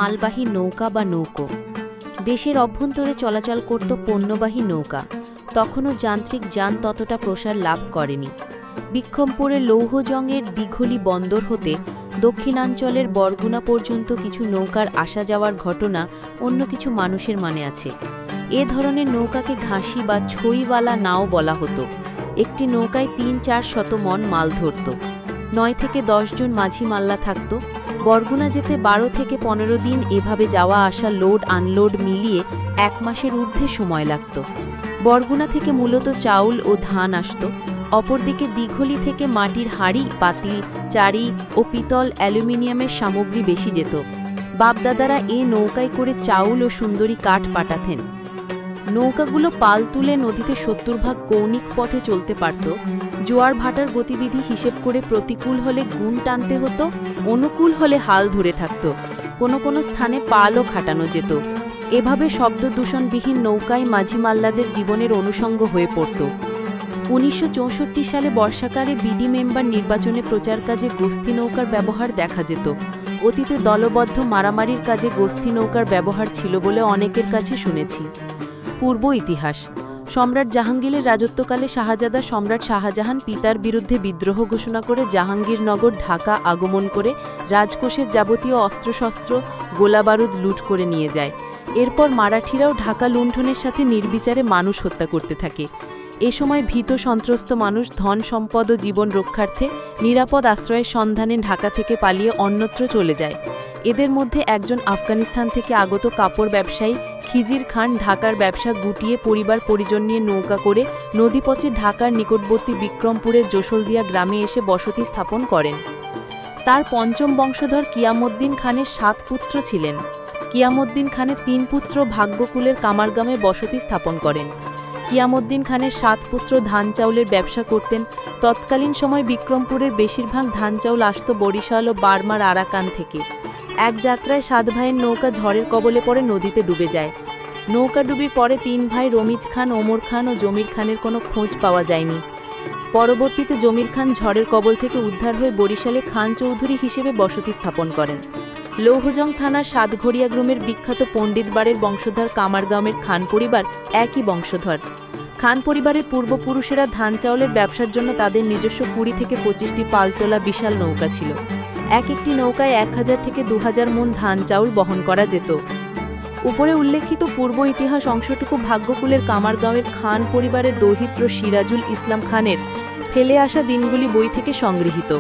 মালবাহী নৌকা বা নৌকো। দেশের অভ্যন্তরে চলাচল করত পণ্যবাহী নৌকা। তখনও যান্ত্রিক যান ততটা প্রসার লাভ করেনি। বিক্রমপুরের লৌহজংয়ের দিঘলি বন্দর হতে দক্ষিণাঞ্চলের বরগুনা পর্যন্ত কিছু নৌকার আসা যাওয়ার ঘটনা অন্য কিছু মানুষের মানে আছে। এ ধরনের নৌকাকে ঘাসি বা ছইওয়ালা নাও বলা হতো। একটি নৌকায় ৩-৪ মণ মাল ধরত। ৯ থেকে ১০ জন মাঝি মাল্লা থাকত। বরগুনা যেতে ১২ থেকে ১৫ দিন এভাবে যাওয়া আসা লোড আনলোড মিলিয়ে ১ মাসের ঊর্ধ্বে সময় লাগত। বরগুনা থেকে মূলত চাউল ও ধান আসত। অপরদিকে দিঘলি থেকে মাটির হাঁড়ি, পাতিল, চারি ও পিতল, অ্যালুমিনিয়ামের সামগ্রী বেশি যেত। বাপদাদারা এ নৌকায় করে চাউল ও সুন্দরী কাঠ পাঠাতেন। নৌকাগুলো পাল তুলে নদীতে ৭০ ভাগ কৌণিক পথে চলতে পারত। জোয়ার ভাটার গতিবিধি হিসেব করে প্রতিকূল হলে গুণ টানতে হতো, অনুকূল হলে হাল ধরে থাকত। কোনো কোনো স্থানে পালও খাটানো যেত। এভাবে শব্দ দূষণবিহীন নৌকায় মাঝি মাল্লাদের জীবনের অনুষঙ্গ হয়ে পড়ত। ১৯৬৪ সালে বর্ষাকালে বিডি মেম্বার নির্বাচনে প্রচার কাজে গোস্তি নৌকার ব্যবহার দেখা যেত। অতীতে দলবদ্ধ মারামারির কাজে গোস্তি নৌকার ব্যবহার ছিল বলে অনেকের কাছে শুনেছি। পূর্ব ইতিহাস। সম্রাট জাহাঙ্গীরের রাজত্বকালে শাহজাদা সম্রাট শাহজাহান পিতার বিরুদ্ধে বিদ্রোহ ঘোষণা করে জাহাঙ্গীরনগর ঢাকা আগমন করে রাজকোষের যাবতীয় অস্ত্রশস্ত্র, গোলাবারুদ লুট করে নিয়ে যায়। এরপর মারাঠিরাও ঢাকা লুণ্ঠনের সাথে নির্বিচারে মানুষ হত্যা করতে থাকে। এ সময় ভীত সন্ত্রস্ত মানুষ ধন সম্পদ ও জীবন রক্ষার্থে নিরাপদ আশ্রয়ের সন্ধানে ঢাকা থেকে পালিয়ে অন্যত্র চলে যায়। এদের মধ্যে একজন আফগানিস্তান থেকে আগত কাপড় ব্যবসায়ী খিজির খান ঢাকার ব্যবসা গুটিয়ে পরিবার পরিজন নিয়ে নৌকা করে নদীপথে ঢাকার নিকটবর্তী বিক্রমপুরের জোসলদিয়া গ্রামে এসে বসতি স্থাপন করেন। তার পঞ্চম বংশধর কিয়ামউদ্দিন খানের ৭ পুত্র ছিলেন। কিয়ামউদ্দিন খানের ৩ পুত্র ভাগ্যকুলের কামারগামে বসতি স্থাপন করেন। কিয়ামউদ্দিন খানের ৭ পুত্র ধান চাউলের ব্যবসা করতেন। তৎকালীন সময় বিক্রমপুরের বেশিরভাগ ধান চাউল আসত বরিশাল ও বার্মার আরাকান থেকে। এক যাত্রায় ৭ ভাইয়ের নৌকা ঝড়ের কবলে পড়ে নদীতে ডুবে যায়। নৌকা ডুবির পরে ৩ ভাই রমিজ খান, ওমর খান ও জমির খানের কোনো খোঁজ পাওয়া যায়নি। পরবর্তীতে জমির খান ঝড়ের কবল থেকে উদ্ধার হয়ে বরিশালে খান চৌধুরী হিসেবে বসতি স্থাপন করেন। লৌহজং থানার সাতঘড়িয়া গ্রামের বিখ্যাত পণ্ডিত বাড়ির বংশধর কামারগামের খান পরিবার একই বংশধর। খান পরিবারের পূর্বপুরুষেরা ধান চাউলের ব্যবসার জন্য তাদের নিজস্ব ২০ থেকে ২৫টি পালতোলা বিশাল নৌকা ছিল। এক একটি নৌকায় ১,০০০ থেকে ২,০০০ মণ ধান চাউল বহন করা যেত। উপরে উল্লেখিত পূর্ব ইতিহাস অংশটুকু ভাগ্যকুলের কামারগাঁওয়ের খান পরিবারের দৌহিত্র সিরাজুল ইসলাম খানের ফেলে আসা দিনগুলি বই থেকে সংগৃহীত।